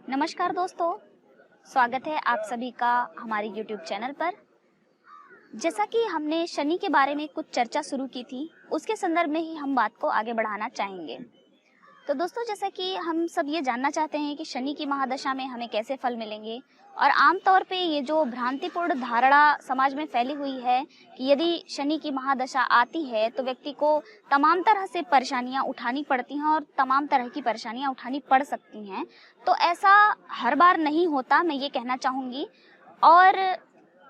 नमस्कार दोस्तों, स्वागत है आप सभी का हमारे YouTube चैनल पर। जैसा कि हमने शनि के बारे में कुछ चर्चा शुरू की थी, उसके संदर्भ में ही हम बात को आगे बढ़ाना चाहेंगे। तो दोस्तों, जैसा कि हम सब ये जानना चाहते हैं कि शनि की महादशा में हमें कैसे फल मिलेंगे, और आमतौर पे ये जो भ्रांतिपूर्ण धारणा समाज में फैली हुई है कि यदि शनि की महादशा आती है तो व्यक्ति को तमाम तरह से परेशानियां उठानी पड़ती हैं और तमाम तरह की परेशानियां उठानी पड़ सकती हैं, तो ऐसा हर बार नहीं होता, मैं ये कहना चाहूँगी। और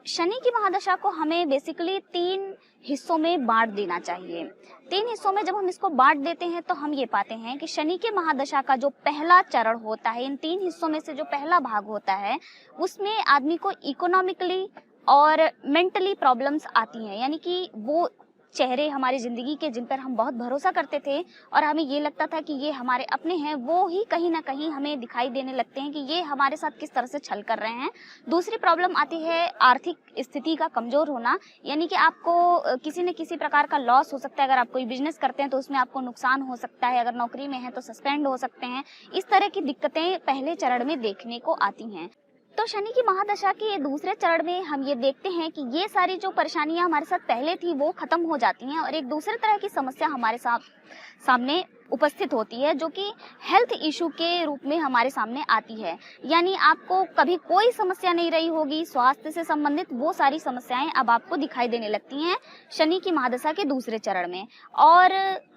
शनि की महादशा को हमें बेसिकली 3 हिस्सों में बांट देना चाहिए। 3 हिस्सों में जब हम इसको बांट देते हैं तो हम ये पाते हैं कि शनि के महादशा का जो पहला चरण होता है, इन 3 हिस्सों में से जो पहला भाग होता है, उसमें आदमी को इकोनॉमिकली और मेंटली प्रॉब्लम्स आती हैं। यानी कि वो चेहरे हमारी जिंदगी के जिन पर हम बहुत भरोसा करते थे और हमें ये लगता था कि ये हमारे अपने हैं, वो ही कहीं ना कहीं हमें दिखाई देने लगते हैं कि ये हमारे साथ किस तरह से छल कर रहे हैं। दूसरी प्रॉब्लम आती है आर्थिक स्थिति का कमजोर होना, यानी कि आपको किसी न किसी प्रकार का लॉस हो सकता है। अगर आप कोई बिजनेस करते हैं तो उसमें आपको नुकसान हो सकता है, अगर नौकरी में है तो सस्पेंड हो सकते हैं। इस तरह की दिक्कतें पहले चरण में देखने को आती हैं। तो शनि की महादशा के दूसरे चरण में हम ये देखते हैं कि ये सारी जो परेशानियां हमारे साथ पहले थी वो खत्म हो जाती हैं और एक दूसरे तरह की समस्या हमारे सामने उपस्थित होती है, जो कि हेल्थ इशू के रूप में हमारे सामने आती है। यानी आपको कभी कोई समस्या नहीं रही होगी स्वास्थ्य से संबंधित, वो सारी समस्याएं अब आपको दिखाई देने लगती हैं शनि की महादशा के दूसरे चरण में। और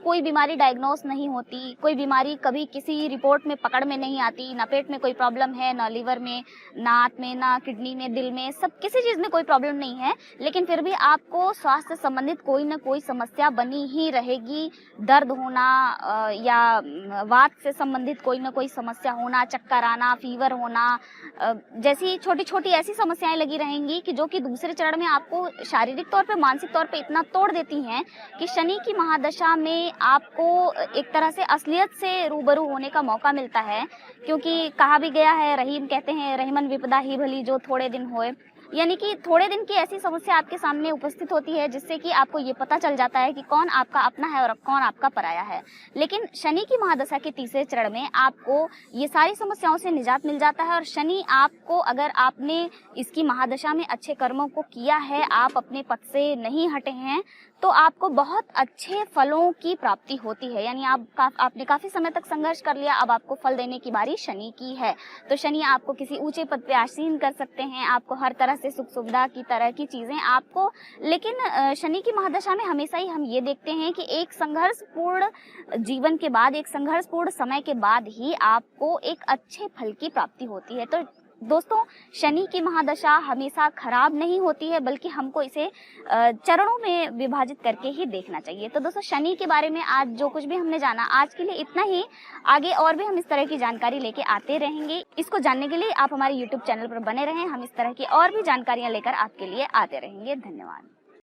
कोई बीमारी डायग्नोस नहीं होती, कोई बीमारी कभी किसी रिपोर्ट में पकड़ में नहीं आती, ना पेट में कोई प्रॉब्लम है, ना लिवर में, ना आंत में, ना किडनी में, दिल में, सब किसी चीज में कोई प्रॉब्लम नहीं है, लेकिन फिर भी आपको स्वास्थ्य संबंधित कोई ना कोई समस्या बनी ही रहेगी। दर्द होना या वात से संबंधित कोई ना कोई समस्या होना, चक्कर आना, फीवर होना, जैसी छोटी छोटी ऐसी समस्याएं लगी रहेंगी कि जो कि दूसरे चरण में आपको शारीरिक तौर पे, मानसिक तौर पे इतना तोड़ देती हैं कि शनि की महादशा में आपको एक तरह से असलियत से रूबरू होने का मौका मिलता है। क्योंकि कहा भी गया है, रहीम कहते हैं, रहीमन विपदा ही भली जो थोड़े दिन होए। यानी कि थोड़े दिन की ऐसी समस्या आपके सामने उपस्थित होती है जिससे कि आपको ये पता चल जाता है कि कौन आपका अपना है और कौन आपका पराया है। लेकिन शनि की महादशा के तीसरे चरण में आपको ये सारी समस्याओं से निजात मिल जाता है और शनि आपको, अगर आपने इसकी महादशा में अच्छे कर्मों को किया है, आप अपने पथ से नहीं हटे हैं, तो आपको बहुत अच्छे फलों की प्राप्ति होती है। यानी आपने काफी समय तक संघर्ष कर लिया, अब आपको फल देने की बारी शनि की है। तो शनि आपको किसी ऊंचे पद पे आसीन कर सकते हैं, आपको हर तरह से सुख सुविधा की तरह की चीजें आपको। लेकिन शनि की महादशा में हमेशा ही हम ये देखते हैं कि एक संघर्षपूर्ण जीवन के बाद, एक संघर्षपूर्ण समय के बाद ही आपको एक अच्छे फल की प्राप्ति होती है। तो दोस्तों, शनि की महादशा हमेशा खराब नहीं होती है, बल्कि हमको इसे चरणों में विभाजित करके ही देखना चाहिए। तो दोस्तों, शनि के बारे में आज जो कुछ भी हमने जाना, आज के लिए इतना ही। आगे और भी हम इस तरह की जानकारी लेके आते रहेंगे। इसको जानने के लिए आप हमारे YouTube चैनल पर बने रहें। हम इस तरह की और भी जानकारियां लेकर आपके लिए आते रहेंगे। धन्यवाद।